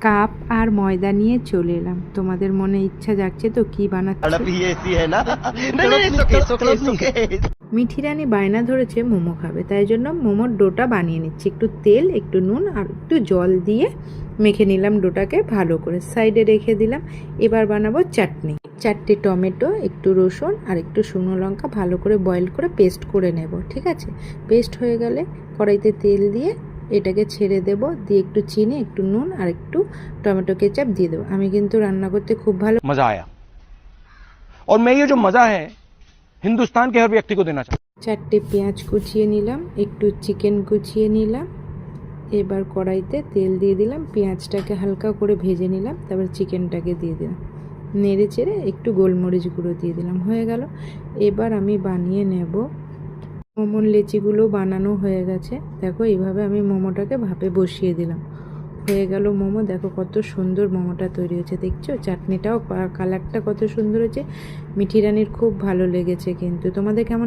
Cup আর ময়দা নিয়ে চলে এলাম। তোমাদের মনে ইচ্ছা জাগছে তো কি বানাচ্ছি। মিঠি রানী বায়না ধরেছে মোমো খাবে, তাই জন্য মোমোর ডোটা বানিয়ে নিচ্ছি। একটু তেল, একটু নুন আর একটু জল দিয়ে মেখে নিলাম ডোটাকে ভালো করে, সাইডে রেখে দিলাম। এবার বানাবো চাটনি। 4টে টমেটো, একটু রসুন আর একটু শুকনো লঙ্কা ভালো করে বয়েল করে পেস্ট করে নেব, ঠিক আছে। পেস্ট হয়ে গেলে কড়াইতে তেল দিয়ে এটাকে ছেড়ে দেব, দিয়ে একটু চিনি, একটু নুন আর একটু টমেটো কেচাপ দিয়ে দেবো। আমি কিন্তু রান্না করতে খুব ভালো मजा आया और मैं ये जो मजा है हिंदुस्तान के हर व्यक्ति को देना चाहता हूं। 4টে পেঁয়াজ কুচিয়ে নিলাম, একটু চিকেন কুচিয়ে নিলাম। এবার কড়াইতে তেল দিয়ে দিলাম, পেঁয়াজটাকে হালকা করে ভেজে নিলাম, তারপর চিকেনটাকে দিয়ে দিলাম, নেড়ে চেড়ে একটু গোলমরিচ গুঁড়ো দিয়ে দিলাম, হয়ে গেল। এবার আমি বানিয়ে নেব। মোমোর লেচিগুলো বানানো হয়ে গেছে, দেখো এইভাবে আমি মোমোটাকে ভাপে বসিয়ে দিলাম, হয়ে গেল মোমো। দেখো কত সুন্দর মোমোটা তৈরি হয়েছে, দেখছো চাটনিটাও কালারটা কত সুন্দর হয়েছে। মিঠি রানীর খুব ভালো লেগেছে কিন্তু। তোমাদের কেমন